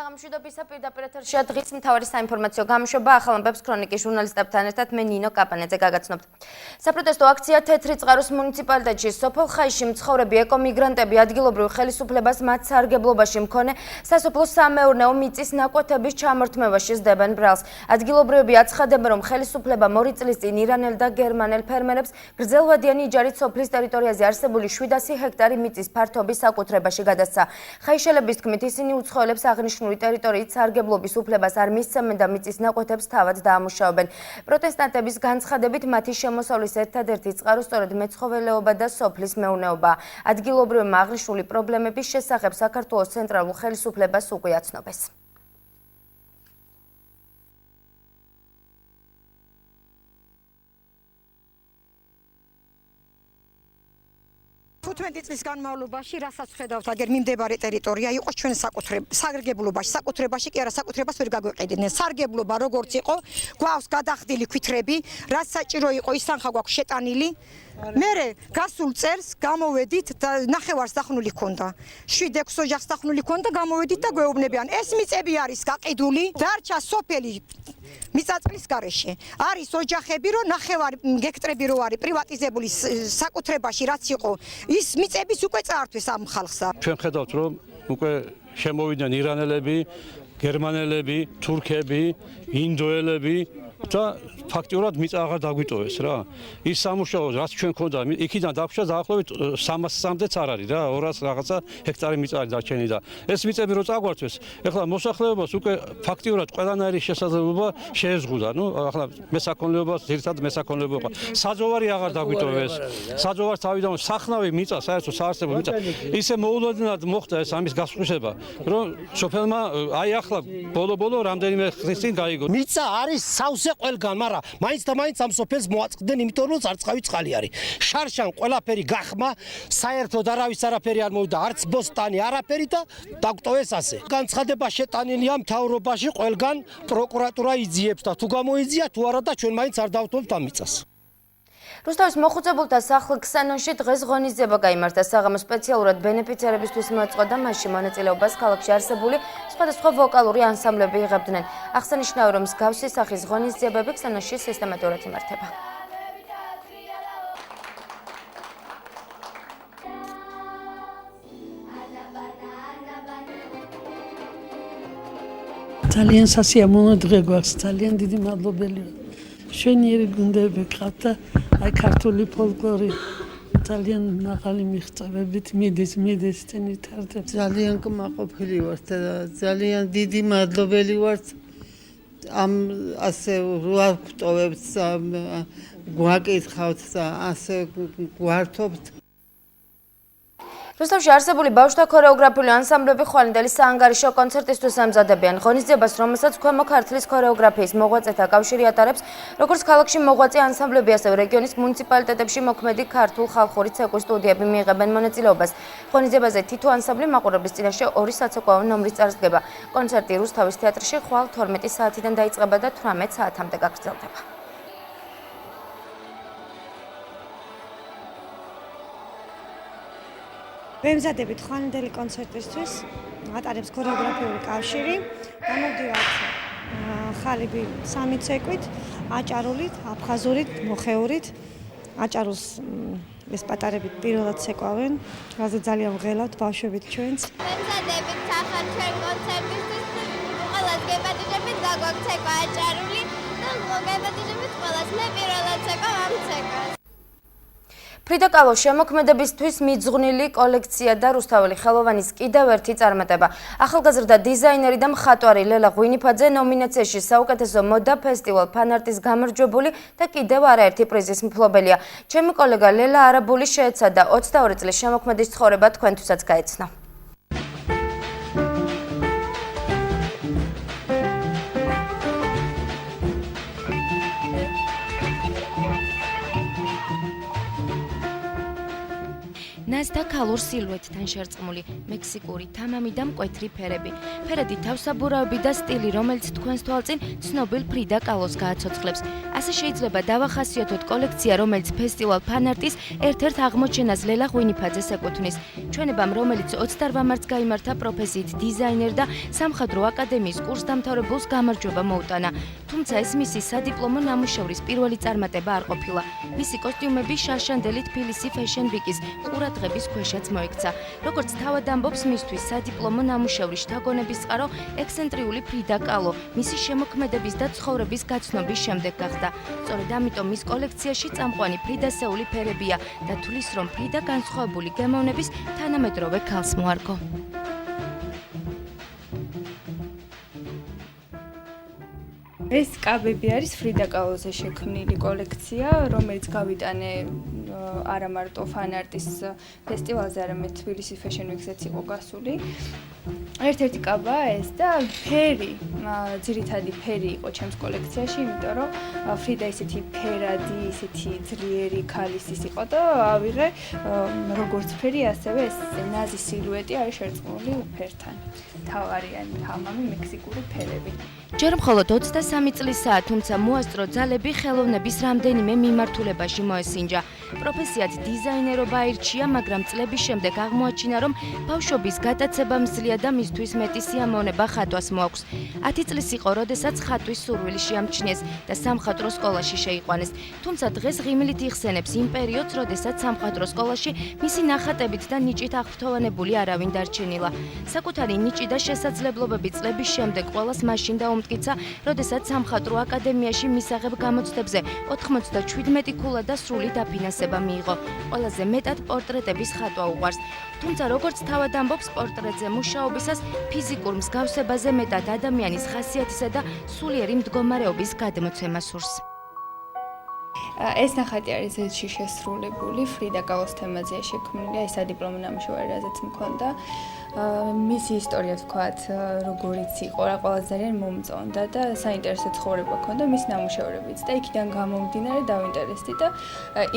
საღამოშვიდობის პირდაპირ ეთერშია დღის მთავარი საინფორმაციო გამოშვება ახალ ამბებს ქრონიკის ჟურნალისტებთან ერთად მე ნინო კაპანეძე გაგაცნობთ. საპროტესტო აქცია თეთრი წყაროს მუნიციპალიტეტში სოფელ ხაისში მცხოვრები ეკომიგრანტები ადგილობრივ ხელისუფლებას მათ სარგებლობაში მქონე სასოფლო სამეურნეო მიწის ნაკვეთების ჩამორთმევაში სდებენ ბრალს. ადგილობრივები აცხადებენ, რომ ხელისუფლება 2 წლის წინ ირანელ და გერმანელ ფერმერებს გრძელვადიანი იჯარით სოფლის ტერიტორიაზე არსებული 700 ჰექტარი მიწის ფართობის საკუთრებაში გადასცა. ხაიშელების თქმით, ისინი უცხოელებს აღნიშნული ტერიტორიით სარგებლობის უფლებას არ მისცემენ და მიწის ნაკვეთებს თავად დაამუშავებენ. პროტესტანტების განცხადებით მათი შემოსავლის ერთადერთი წყარო სწორედ მეცხოველეობა და სოფლის მეურნეობა. ადგილობრივებმა აღნიშნული პრობლემების შესახებ საქართველოს ცენტრალურ ხელისუფლებას უკვე აცნობეს. წლის განმავლობაში, რასაც ხედავთ, აგერ მიმდებარე ტერიტორია იყო ჩვენ სარგებლობაში კი არა საკუთრებას ვერ გაგვეყიდნენ. სარგებლობა როგორც იყო, გვაქვს გადახდილი ქვითრები, რაც საჭირო იყო, ის თანხა გვაქვს შეტანილი. მერე გასულ წელს გამოვედით და ნახევარს დახნული ჰქონდა. 7-6 ოჯახს დახნული ჰქონდა, გამოვედით და გვეუბნებიან. ეს მიწები არის გაყიდული, დარჩა სოფელი მიწაწმის გარეშე. არის ოჯახები, რომ ნახევარ ჰექტრები რო არის პრივატიზებული საკუთრებაში, რაც იყო, ის მიწების უკვე წაართვეს ამ ხალხსა. ჩვენ ხედავთ, რომ უკვე შემოვიდნენ ირანელები, გერმანელები, თურქები, ინდოელები და ფაქტიურად მიწა აღარ დაგვიტოვეს რა. ის სამუშაო, რაც ჩვენ ქონდა, იქიდან დაგვშა დაახლოებით 300-მდეც არ არის რა, 200 რაღაცა ჰექტარი მიწა არის დარჩენილი და ეს მიწები რო წაგვართვეს, ეხლა მოსახლეობას უკვე ფაქტიურად ყველანაირი შესაძლებლობა შეეზღუდა. ნუ ახლა მესაქონლეობას, ძირითადად მესაქონლეობა. საძოვარი აღარ დაგვიტოვეს. საძოვარს თავიდან სახნავი მიწა, საერთო საარსებო მიწა, ისე მოულოდნელად მოხდა ეს ამის გასხვისება, რომ სოფელმა აი ახლა ბოლო-ბოლო რამდენიმე ხნის წინ გაიგო. მიწა არის სავსე ყველგან, მაგრამ მაინც და მაინც ამ სოფელს მოაწყდნენ, იმიტომ რომ სარწყავი წყალი არის. შარშან ყველაფერი გახმა, საერთოდ არავის არაფერი არ მოვიდა, არც ბოსტანი, არაფერი და დაგვტოვეს ასე. განცხადება შეტანილია მთავრობაში ყველგან, პროკურატურა იძიებს და თუ გამოიძია, თუ არა და ჩვენ მაინც არ დავთვალთ ამ მიწას. რუსთავის მოხუცებულთა სახლ ქსენონში დღეს ღონისძიება გაიმართა. საღამოს სპეციალურად ბენეფიციარებისთვის მოეწყო და მასში მონაწილეობას ქალაქში არსებული სხვადასხვა ვოკალური ანსამბლები იღებდნენ. აღსანიშნავია, რომ მსგავსი სახის ღონისძიებები ქსენონში სისტემატურად იმართება. ძალიან სასიამოვნო დღე გვაქვს, ძალიან დიდი მადლობელი ვარ. შვენიერი გუნდები გყავთ და აი ქართული ფოლკლორი ძალიან მაღალი მიღწევებით მიდის თენითარდება. ძალიან კმაყოფილი ვარ და ძალიან დიდი მადლობელი ვარ ამ ასე რა გვტოვებთ და გვაკითხავთ და ასე გვართობთ. რუსთავში არსებული ბავშვთა ქორეოგრაფიული ანსამბლები ხვალინდელი საანგარიშო კონცერტისთვის ამზადებიან. ღონისძიებას, რომელსაც ქვემო ქართლის ქორეოგრაფიის მოღვაწეთა კავშირი ატარებს, როგორც ქალაქში მოღვაწე ანსამბლები, ასევე რეგიონის მუნიციპალიტეტებში მოქმედი ქართულ ხალხური ცეკვის სტუდიები მიიღებენ მონაწილეობას. ღონისძიებაზე თითო ანსამბლი მაყურებლის წინაშე 2 საცეკვაო ნომრის წარსდგება. კონცერტი რუსთავის თეატრში ხვალ 12 საათიდან დაიწყება და 18 საათამდე გაგრძელდება. ვემზადებით ხვალინდელი კონცერტისთვის, ატარებს ქორეოგრაფიული კავშირი, გამოვდივართ ხალიბი 3 ცეკვით, აჭარულით, აფხაზურით, მოხეურით. აჭარულს ეს პატარებით პირველად ცეკვავენ, რაზე ძალიან ვღელავთ ბავშვებით ჩვენც. ვემზადებით ახალ ჩვენ კონცერტისთვის, ყველას გეპატიჟებით გაგვაქვს ცეკვა აჭარული და გეპატიჟებით ყველას მე პირველად ცეკვავ ამ ცეკვას. ფრიდა კალო შემოქმედებისთვის მიძღვნილი კოლექცია და რუსთაველი ხელოვანის კიდევ ერთი წარმატება. ახალგაზრდა დიზაინერი და მხატვარი ლელა ღვინიფაძე ნომინაციაში საუკეთესო მოდა ფესტივალ ფანარტის გამარჯვებული და კიდევ არაერთი პრიზის მფლობელია. ჩემი კოლეგა ლელა არაბული შეეცადა 22 წლის შემოქმედის ცხოვრება თქვენთვისაც გაეცნო. ნაზ და ქალურ სილუეტთან შერწყმული მექსიკური თამამი და მკვეთრი ფერები. ფერადი თავსაბურავები და სტილი, რომელიც თქვენს თვალწინ ცნობილ ფრიდა კალოს გააცოცხლებს. ასე შეიძლება დავახასიათოთ კოლექცია, რომელიც ფესტივალ ფანარტის ერთ-ერთ აღმოჩენას ლელა ღვინიფაძეს ეკუთვნის. ჩვენებამ, რომელიც 28 მარტს გაიმართა პროფესიით დიზაინერ და სამხატვრო აკადემიის კურსდამთავრებულს გამარჯვება მოუტანა. თუმცა ეს მისი სადიპლომო ნამუშევრის პირველი წარმატება არ ყოფილა. მისი კოსტიუმები შარშანდელი თბილისი Fashion Week-ის ყურადღების ქვეშაც მოექცა. როგორც თავად ამბობს, მისთვის სადიპლომო ნამუშევრის შთაგონების წყარო ექსცენტრიული ფრიდა კალო, მისი შემოქმედების და ცხოვრების გაცნობის შემდეგ გახდა. სწორედ ამიტომ მის კოლექციაში წამყვანი ფრიდასეული ფერებია და თulis, რომ ფრიდა განსხვავებული გემოვნების თანამედროვე ქალს მოარგო. ეს კაბები არის ფრიდა კალოზე შექმნილი კოლექცია, რომელიც გავიტანე არა მარტო ფანარტის ფესტივალზე, არამედ თბილისი Fashion Week-ზეც იყო გასული. ერთ-ერთი კაბაა ეს და ფერი, ძირითადი ფერი იყო ჩემს კოლექციაში, იმიტომ რომ ფრიდა ისეთი ფერადი, ისეთი ძლიერი ქალის იყო და ავიღე როგორც ფერი, ასევე ეს ნაზი სილუეტი არის შერწყმული ფერთან. თავარიანი თამამი მექსიკური ფერები. ჯერ მხოლოდ 23 წლისაა, თუმცა მოასწრო ძალები ხელოვნების რამდენიმე მიმართულებაში მოესინჯა. პროფესიად დიზაინერობა აირჩია, მაგრამ წლების შემდეგ აღმოაჩინა, რომ ბავშვობის გატაცება მძლია და მისთვის მეტი სიამოვნება ხატვას მოაქვს. 10 წლის იყო, როდესაც ხატვის სურვილი შეამჩნიეს და სამხატვრო სკოლაში შეიყვანეს. თუმცა დღეს ღიმილით იხსენებს იმ პერიოდს, როდესაც სამხატვრო სკოლაში მისი ნახატებით და ნიჭით აღფრთოვანებული არავინ დარჩენილა. საკუთარი ნიჭი და შესაძლებლობები წლების შემდეგ ყველას მაშინ დაუმტკიცა, როდესაც სამხატვრო აკადემიაში მისაღებ გამოცდებზე 97 ქულა და სრული დაფინანსება მიიღო. ყველაზე მეტად პორტრეტების ხატვა უყვარს. თუმცა როგორც თავად ამბობს, პორტრეტზე მუშაობისას ფიზიკურ მსგავსებაზე მეტად ადამიანის ხასიათისა და სულიერი მდგომარეობის გადმოცემა სურს. ეს ნახატი არის ზედში შესრულებული, ფრიდა კალოს თემაზეა შექმნილი, ეს სადიპლომო ნამუშევარი, რაზეც მქონდა. მისი ისტორია ვთქვათ, როგორიც იყო, რა ყველაზე ძალიან მომწონდა და საინტერესო ცხოვრება ჰქონდა მის ნამუშევრებიც და იქიდან გამომდინარე დავინტერესდი და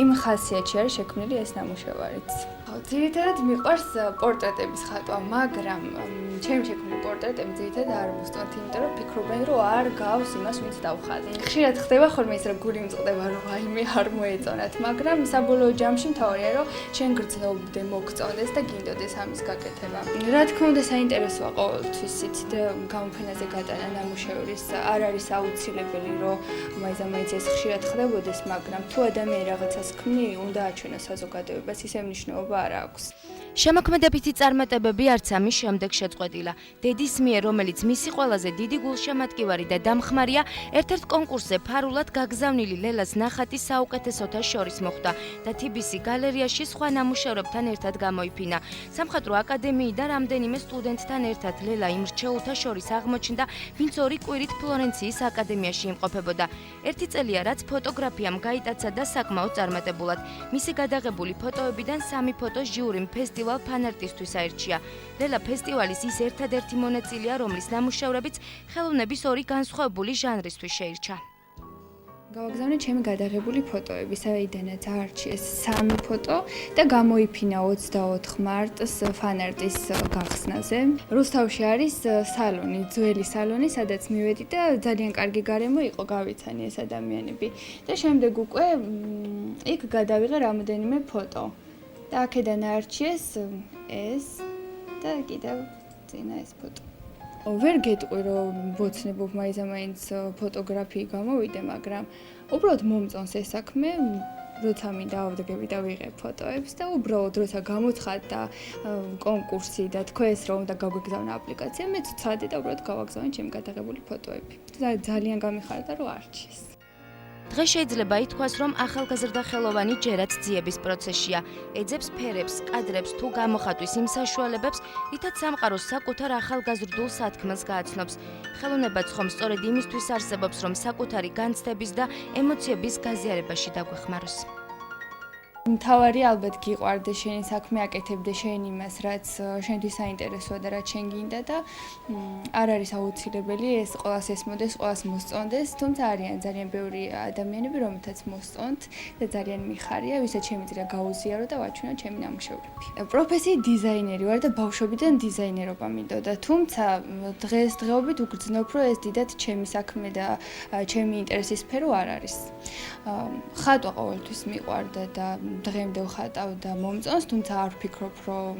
იმ ხასიათში არის შექმნილი ეს ნამუშევარიც. ძირითადად მიყვარს პორტრეტების ხატვა, მაგრამ ჩემი შექმნილი პორტრეტები ძირითადად არ მოსწონთ, იმიტომ რომ ფიქრობენ, რომ არ გავს იმას, ვინც დავხატე. ხშირად ხდება ხოლმე ის, რომ გული მწყდება, რომ აიმე არ მოეწონათ, მაგრამ საბოლოო ჯამში მთავარია, რომ შენ გრძნობდე, მოგწონდეს და გინდოდეს ამის გაკეთება. რა თქმა უნდა, საინტერესოა ყოველთვის იცით გამოფენაზე გატანა ნამუშევრის, არ არის აუცილებელი, რომ მაინც ეს ხშირად ხდებოდეს, მაგრამ თუ ადამიანი რაღაცას ქმნი, უნდა აჩვენოს საზოგადოებას, ისე მნიშვნელობა არ აქვს. შემოქმედებითი წარმატებები არც ამის შემდეგ შეწყვეტილა. დედის მიერ, რომელიც მისი ყველაზე დიდი გულშემატკივარი და დამხმარია, ერთ-ერთ კონკურსზე ფარულად გაგზავნილი ლელას ნახატი საუკეთესოთა შორის მოხვდა და TBC გალერეაში სხვა ნამუშევრებთან ერთად გამოიფინა. სამხატვრო აკადემიიდან რამდენიმე სტუდენტთან ერთად ლელა იმ რჩეულთა შორის აღმოჩნდა, ვინც 2 კვირით ფლორენციის აკადემიაში იმყოფებოდა. ერთი წელია, რაც ფოტოგრაფიამ გაიტაცა და საკმაოდ წარმატებულად. მისი გადაღებული ფოტოებიდან 3 ფოტოს ჟიურიმ ფესტივალ ფანარტისთვის აირჩია. ლელა ფესტივალის ის ერთადერთი მონაწილეა, რომლის ნამუშევრებიც ხელოვნების 2 განსხვავებული ჟანრისთვის შეირჩა. გავაგზავნე ჩემი გადაღებული ფოტოები, საიდანაც აარჩიეს 3 ფოტო და გამოიფინა 24 მარტს ფანარტის გახსნაზე. რუსთავში არის სალონი, ძველი სალონი, სადაც მივედი და ძალიან კარგი გარემო იყო, გავიცანი ეს ადამიანები. და შემდეგ უკვე იქ გადავიღე რამოდენიმე ფოტო. და აქედან აარჩიეს ეს და კიდევ წინა ეს ფოტო. ვერ გეტყვი, რომ ვოცნებობ მაინც ფოტოგრაფიი გამოვიდე, მაგრამ უბრალოდ მომწონს ეს საქმე, როცა მინდა ავდგები და ვიღებ ფოტოებს და უბრალოდ როცა გამოცხადდა კონკურსი და თქვენს რომ უნდა გაგვიგზავნა აპლიკაცია, მეც ვცადე და უბრალოდ გავაგზავნე ჩემი გადაღებული ფოტოები. ძალიან გამიხარდა, რომ არჩიეს. დღეს შეიძლება ითქვას, რომ ახალგაზრდა ხელოვანი ჯერაც ძიების პროცესშია. ეძებს ფერებს, კადრებს თუ გამოხატვის იმ საშუალებებს, რითაც სამყაროს საკუთარ ახალგაზრდულ სათქმელს გააცნობს. ხელოვნებაც ხომ სწორედ იმისთვის არსებობს, რომ საკუთარი განცდების და ემოციების გაზიარებაში დაგვეხმაროს. მთავარი ალბათ გიყვარდა შენი საქმე, აკეთებდე შენ იმას, რაც შენთვის საინტერესოა და რაც შენ გინდა და არ არის აუცილებელი ეს ყველას ესმოდეს, ყველას მოსწონდეს, თუმცა არიან ძალიან ბევრი ადამიანები, რომელთაც მოსწონთ და ძალიან მიხარია, ვისაც შემიძლია გაუზიარო და ვაჩვენო ჩემი ნამუშევრები. პროფესიით დიზაინერი ვარ და ბავშვობიდან დიზაინერობა მინდოდა, თუმცა დღესდღეობით უგრძნობ, რომ ეს დიდად ჩემი საქმე და ჩემი ინტერესის სფერო არ არის. ხატვა ყოველთვის მიყვარდა და დღემდე ვხატავ და მომწონს, თუმცა არ ვფიქრობ, რომ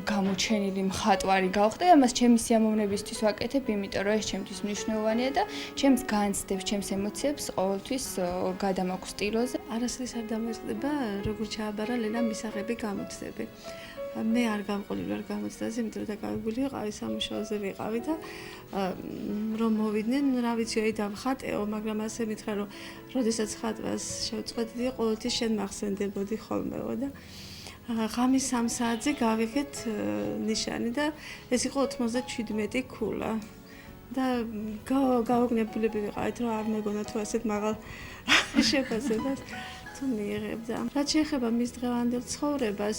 გამოჩენილი მხატვარი გავხდე, ამას ჩემი სიამოვნებისთვის ვაკეთებ, იმიტომ რომ ეს ჩემთვის მნიშვნელოვანია და ჩემს განცდებს, ჩემს ემოციებს ყოველთვის გადამაქვს სტილოზე. არასდროს არ დამოწდება, როგორ ჩააბარა ლელა მისაღები გამოცდები. მე არ გამყოლილი ვარ გამოცდაზე, იმიტომ რომ დაკავებული ვიყავი სამუშაოზე ვიყავი და რომ მოვიდნენ, რა ვიცი, აი დავხატეო, მაგრამ ასე მითხრა, რომ როდესაც ხატვას შევწყვეტდი, ყოველთვის შენ მახსენდებოდი ხოლმეო და ღამის 3 საათზე გავიღეთ ნიშანი და ეს იყო 97 ქულა. და გავაგნებულები ვიყავით, რომ არ მეგონა თუ ასეთ მაღალ შეფასებას თუ მიიღებდა. რაც შეეხება მის დღევანდელ ცხოვრებას,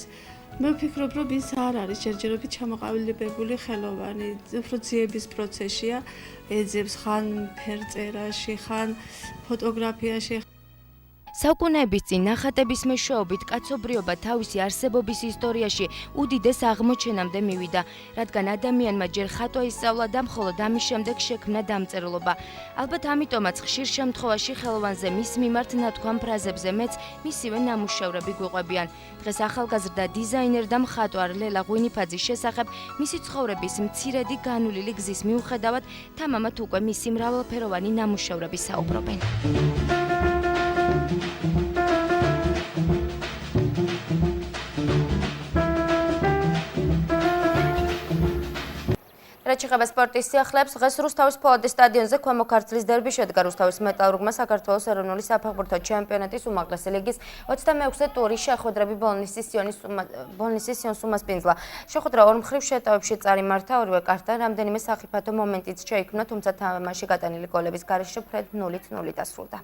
მე ვფიქრობ, რომ ის არ არის ჯერჯერობით ჩამოყალიბებული ხელოვანი, უფრო ძიების პროცესია, ეძებს ხან ფერწერაში, ხან ფოტოგრაფიაში. საუკუნეების წინ ნახატების მეშვეობით კაცობრიობა თავისი არსებობის ისტორიაში უდიდეს აღმოჩენამდე მივიდა, რადგან ადამიანმა ჯერ ხატვა ისწავლა და მხოლოდ ამის შემდეგ შექმნა დამწერლობა. ალბათ ამიტომაც ხშირ შემთხვევაში ხელოვანზე მის მიმართ ნათქვამ ფრაზებზე მეც მისივე ნამუშევრები გვიყვებიან. დღეს ახალგაზრდა დიზაინერ და მხატვარ ლელა ღვინიფაძის შესახებ მისი ცხოვრების მცირედი განვლილი გზის მიუხედავად თამამად უკვე მისი მრავალფეროვანი ნამუშევრები საუბრობენ. რაც შეეხება სპორტის სიახლეებს, დღეს რუსთავის ფოლადის სტადიონზე ქვემო ქართლის დერბი შედგა. რუსთავის მეტალურგმა საქართველოს ეროვნული საფეხბურთო ჩემპიონატის უმაღლესი ლიგის 26-ე ტურის შეხვედრები ბოლნისის სიონს უმასპინძლა. შეხვედრა ორ მხრივ შეტევებში წარიმართა, ორივე კარტთან რამდენიმე სახიფათო მომენტიც შეიქმნა, თუმცა თამაში გატანილი გოლების გარეშე ფრედ 0-0 დასრულდა.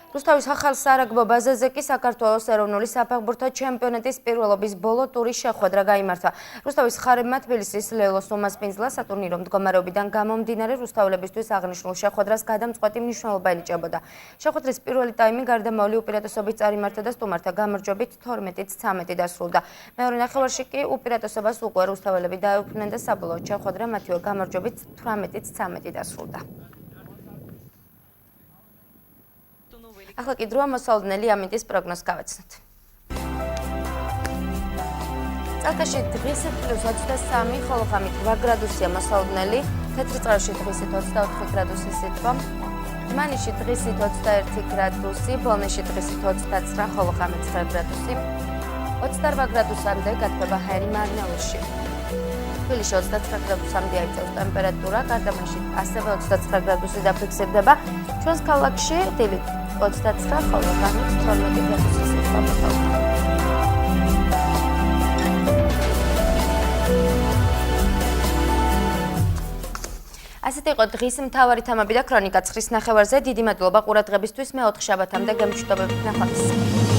რუსთავის ახალ სარაგბო ბაზაზე კი საქართველოს ეროვნული საფეხბურთო ჩემპიონატის პირველობის ბოლო ტურის შეხვედრა გაიმართა. რუსთავის ხარებმა თბილისის ლელოს უმასპინძლა. სატურნირო მდგომარეობიდან გამომდინარე რუსთაველებისთვის აღნიშნულ შეხვედრას გადამწყვეტი მნიშვნელობა ენიჭებოდა. შეხვედრის პირველი ტაიმი გარდამავალი უპირატესობით წარიმართა და სტუმართა გამარჯვებით 12-13 დასრულდა. მეორე ნახევარში კი უპირატესობას უკვე რუსთაველები დაეუფლნენ და საბოლოო შეხვედრა მათივე გამარჯვებით 18-13 დასრულდა. ახლა კი დროა მოსალოდნელი ამინდის პროგნოზს გავაცნოთ. წალკაში დღისით +23, ხოლო ღამით 8 გრადუსია მოსალოდნელი, თეთრიწყაროში დღისით 24 გრადუსი სითბო, მანიში დღისით 21 გრადუსი, ბოლნისში დღისით 29, ხოლო ღამით 9 გრადუსი, 28 გრადუსამდე გათბება ჰაერი მარნეულში. თბილისში 29 გრადუსამდე აიწევს ტემპერატურა, გარდამაში ასევე 29 გრადუსი დაფიქსირდება. ჩვენს ქალაქში დილით 29, ხოლო ღამით 12 გრადუსი სითბო მოთხოვდება. ასეთი იყო დღის მთავარი თემები და ქრონიკა 9 ნახევარზე. დიდი მადლობა ყურადღებისთვის. მე 4 შაბათამდე გემშვიდობებით ნახვამდის.